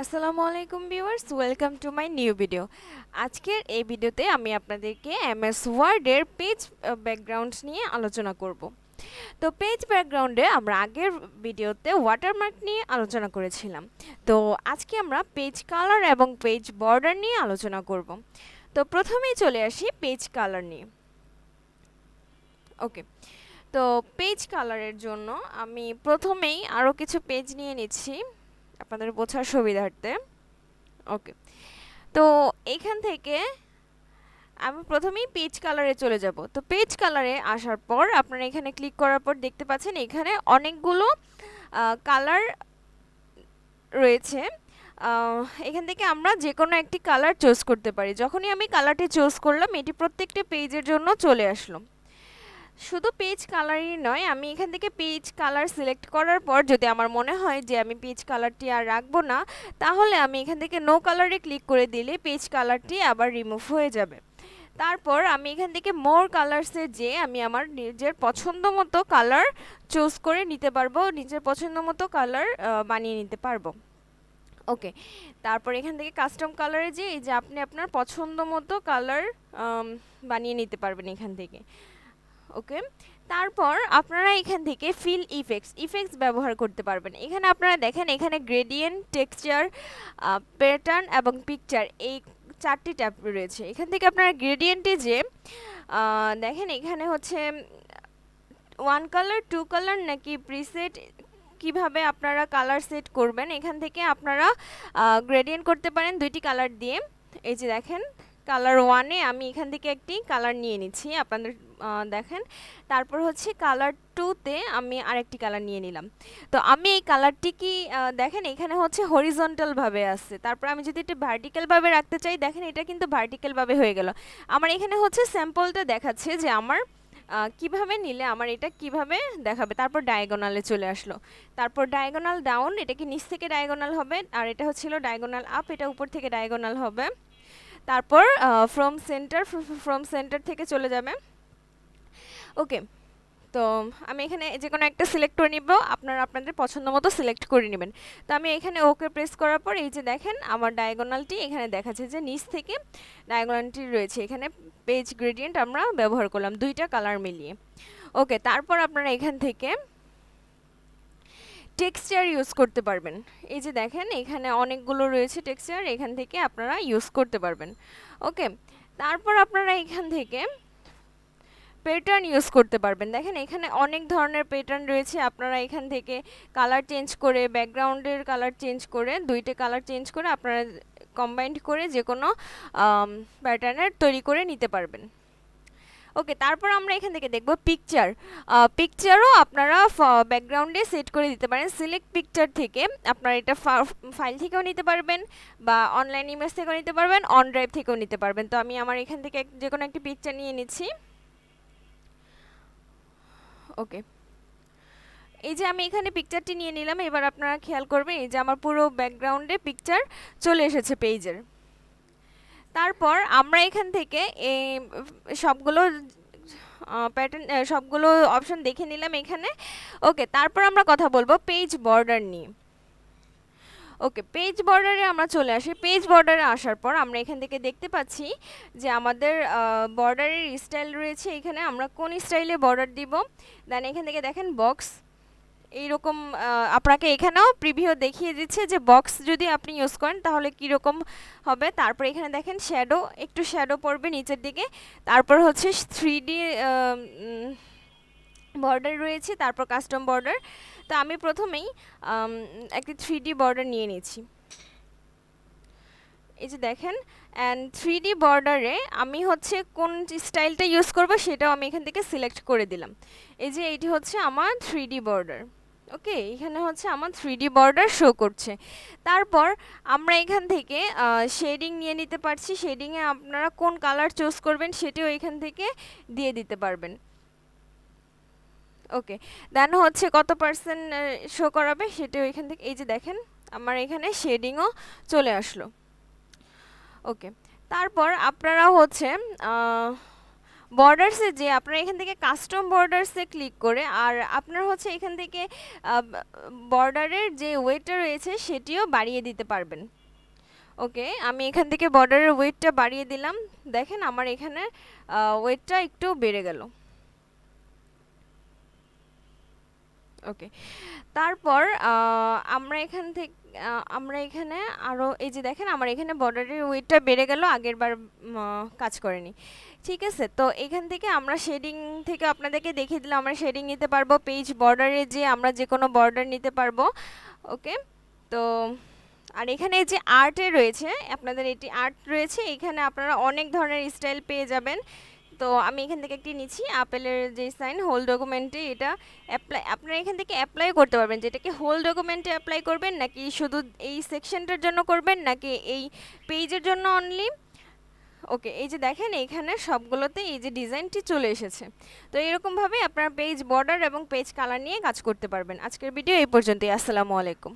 আসসালামু আলাইকুম viewers, welcome to my new video. আজকের এই ভিডিওতে আমি আপনাদেরকে এমএস ওয়ার্ডের পেজ ব্যাকগ্রাউন্ড নিয়ে আলোচনা করব। তো পেজ ব্যাকগ্রাউন্ডে আমরা আগের ভিডিওতে ওয়াটারমার্ক নিয়ে আলোচনা করেছিলাম। তো আজকে আমরা পেজ কালার এবং পেজ বর্ডার নিয়ে আলোচনা করব। তো প্রথমেই চলে আসি পেজ কালার নিয়ে। ওকে, তো পেজ কালারের জন্য আমি প্রথমেই আরও কিছু পেজ নিয়ে নিচ্ছি আপনাদের বোঝার সুবিধার্থে। ওকে, তো এখান থেকে আমি প্রথমেই পেজ কালারে চলে যাব। তো পেজ কালারে আসার পর আপনারা এখানে ক্লিক করার পর দেখতে পাচ্ছেন এখানে অনেকগুলো কালার রয়েছে। এখান থেকে আমরা যে কোনো একটি কালার চুজ করতে পারি। যখনই আমি কালারটি চুজ করলাম, এটি প্রত্যেকটি পেজের জন্য চলে আসলো। শুধু পেজ কালারই নয়, আমি এখান থেকে পেজ কালার সিলেক্ট করার পর যদি আমার মনে হয় যে আমি পেজ কালারটি আর রাখবো না, তাহলে আমি এখান থেকে নো কালারে ক্লিক করে দিলে পেজ কালারটি আবার রিমুভ হয়ে যাবে। তারপর আমি এখান থেকে মোর কালার্সে যেয়ে আমি আমার নিজের পছন্দ মতো কালার চুজ করে নিতে পারবো, নিজের পছন্দ মতো কালার বানিয়ে নিতে পারবো। ওকে, তারপর এখান থেকে কাস্টম কালারে যে এই যে আপনি আপনার পছন্দ মতো কালার বানিয়ে নিতে পারবেন এখান থেকে। ওকে, তারপর আপনারা এখান থেকে ফিল ইফেক্টস ব্যবহার করতে পারবেন। এখানে আপনারা দেখেন, এখানে গ্রেডিয়েন্ট, টেক্সচার, প্যাটার্ন এবং পিকচার, এই চারটি ট্যাব রয়েছে। এখান থেকে আপনারা গ্রেডিয়েন্টে যে দেখেন এখানে হচ্ছে ওয়ান কালার, টু কালার নাকি প্রিসেট, কিভাবে আপনারা কালার সেট করবেন, এখান থেকে আপনারা গ্রেডিয়েন্ট করতে পারেন দুইটি কালার দিয়ে। এই যে দেখেন, কালার ওয়ানে আমি এখান থেকে একটি কালার নিয়ে নিচ্ছি, আপনাদের দেখেন। তারপর হচ্ছে কালার টুতে আমি আরেকটি কালার নিয়ে নিলাম। তো আমি এই কালারটি কি দেখেন এখানে হচ্ছে হরিজন্টালভাবে আছে। তারপর আমি যদি এটা ভার্টিক্যালভাবে রাখতে চাই, দেখেন এটা কিন্তু ভার্টিক্যালভাবে হয়ে গেল। আমার এখানে হচ্ছে স্যাম্পলটা দেখাচ্ছে যে আমার কিভাবে নিলে আমার এটা কিভাবে দেখাবে। তারপর ডায়াগোনালে চলে আসলো। তারপর ডায়াগোনাল ডাউন, এটা কি নিচ থেকে ডায়াগোনাল হবে, আর এটা হচ্ছিল ডায়াগোনাল আপ, এটা উপর থেকে ডায়াগোনাল হবে। তারপর ফ্রম সেন্টার থেকে চলে যাবে। ওকে, তো আমি এখানে যে কোনো একটা সিলেক্ট করে নিব, আপনারা আপনাদের পছন্দ মতো সিলেক্ট করে নেবেন। তো আমি এখানে ওকে প্রেস করার পর এই যে দেখেন আমার ডায়াগোনালটি এখানে দেখাচ্ছে যে নিচ থেকে ডায়াগোনালটি রয়েছে। এখানে পেজ গ্রেডিয়েন্ট আমরা ব্যবহার করলাম দুইটা কালার মিলিয়ে। ওকে, তারপর আপনারা এখান থেকে টেক্সচার ইউজ করতে পারবেন। এই যে দেখেন এখানে অনেকগুলো রয়েছে টেক্সচার, এখান থেকে আপনারা ইউজ করতে পারবেন। ওকে, তারপর আপনারা এখান থেকে প্যাটার্ন ইউজ করতে পারবেন। দেখেন এখানে অনেক ধরনের প্যাটার্ন রয়েছে, আপনারা এখান থেকে কালার চেঞ্জ করে, ব্যাকগ্রাউন্ডের কালার চেঞ্জ করে, দুইটা কালার চেঞ্জ করে আপনারা কম্বাইন্ড করে যে কোনো প্যাটার্নের তৈরি করে নিতে পারবেন। ওকে, তারপর আমরা এখান থেকে দেখব পিকচার। পিকচারও আপনারা ব্যাকগ্রাউন্ডে সেট করে দিতে পারেন। সিলেক্ট পিকচার থেকে আপনারা এটা ফাইল থেকেও নিতে পারবেন, বা অনলাইন ইমেজ থেকেও নিতে পারবেন, অন ড্রাইভ থেকেও নিতে পারবেন। তো আমি আমার এখান থেকে যে কোনো একটি পিকচার নিয়ে নিচ্ছি। ওকে, এই যে আমি এখানে পিকচারটি নিয়ে নিলাম। এবার আপনারা খেয়াল করবেন এই যে আমার পুরো ব্যাকগ্রাউন্ডে পিকচার চলে এসেছে পেজের। তারপর আমরা এখান থেকে এই সবগুলো প্যাটার্ন, সবগুলো অপশন দেখে নিলাম এখানে। ওকে, তারপর আমরা কথা বলবো পেজ বর্ডার নিয়ে। ওকে, পেজ বর্ডারে আমরা চলে আসি। পেজ বর্ডারে আসার পর আমরা এখান থেকে দেখতে পাচ্ছি যে আমাদের বর্ডারের স্টাইল রয়েছে। এখানে আমরা কোন স্টাইলে বর্ডার দিব, দেন এখান থেকে দেখেন বক্স, এইরকম আপনাকে এখানেও প্রিভিউ দেখিয়ে দিচ্ছে যে বক্স যদি আপনি ইউজ করেন তাহলে কীরকম হবে। তারপর এখানে দেখেন শ্যাডো, একটু শ্যাডো পড়বে নিচের দিকে। তারপর হচ্ছে 3D বর্ডার রয়েছে, তারপর কাস্টম বর্ডার। তো আমি প্রথমেই একটি 3D বর্ডার নিয়ে নিয়েছি। এই যে দেখেন, অ্যান্ড 3D বর্ডারে আমি হচ্ছে কোন স্টাইলটা ইউজ করব সেটাও আমি এখান থেকে সিলেক্ট করে দিলাম। এই যে এইটি হচ্ছে আমার 3D বর্ডার। ওকে, এখানে হচ্ছে আমার 3D বর্ডার শো করছে। তারপর আমরা এখান থেকে শেডিং নিয়ে নিতে পারছি। শেডিংয়ে আপনারা কোন কালার চুজ করবেন সেটিও এখান থেকে দিয়ে দিতে পারবেন। ওকে, দেন হচ্ছে কত পার্সেন্ট শো করাবে সেটাও এখান থেকে, এই যে দেখেন আমার এখানে শেডিংও চলে আসলো। ওকে, তারপর আপনারা হচ্ছে বর্ডারসে যে আপনারা এখান থেকে কাস্টম বর্ডারসে ক্লিক করে আর আপনার হচ্ছে এখান থেকে বর্ডারের যে ওয়েটটা রয়েছে সেটিও বাড়িয়ে দিতে পারবেন। ওকে, আমি এখান থেকে বর্ডারের ওয়েটটা বাড়িয়ে দিলাম। দেখেন আমার এখানে ওয়েটটা একটু বেড়ে গেল। ওকে, তারপর আমরা এখানে আরও এই যে দেখেন আমার এখানে বর্ডারের ওয়েটটা বেড়ে গেল, আগের বার কাজ করেনি। ঠিক আছে, তো এখান থেকে আমরা শেডিং থেকে আপনাদেরকে দেখিয়ে দিলাম আমরা শেডিং নিতে পারবো, পেজ বর্ডারে যে আমরা যে কোনো বর্ডার নিতে পারবো। ওকে, তো আর এখানে যে আর্টে রয়েছে, আপনাদের এটি আর্ট রয়েছে, এখানে আপনারা অনেক ধরনের স্টাইল পেয়ে যাবেন। তো আমি এখান থেকে একটি নিচ্ছি, আপেলের যে সাইন হোল ডকুমেন্টে, এটা আপনারা এখান থেকে অ্যাপ্লাই করতে পারবেন, যেটাকে হোল ডকুমেন্টে অ্যাপ্লাই করবেন নাকি শুধু এই সেকশনটার জন্য করবেন নাকি এই পেজের জন্য অনলি। ওকে, এই যে দেখেন এখানে সবগুলোতে এই যে ডিজাইনটি চলে এসেছে। তো এরকমভাবে আপনারা পেজ বর্ডার এবং পেজ কালার নিয়ে কাজ করতে পারবেন। আজকের ভিডিও এই পর্যন্তই। আসসালামু আলাইকুম।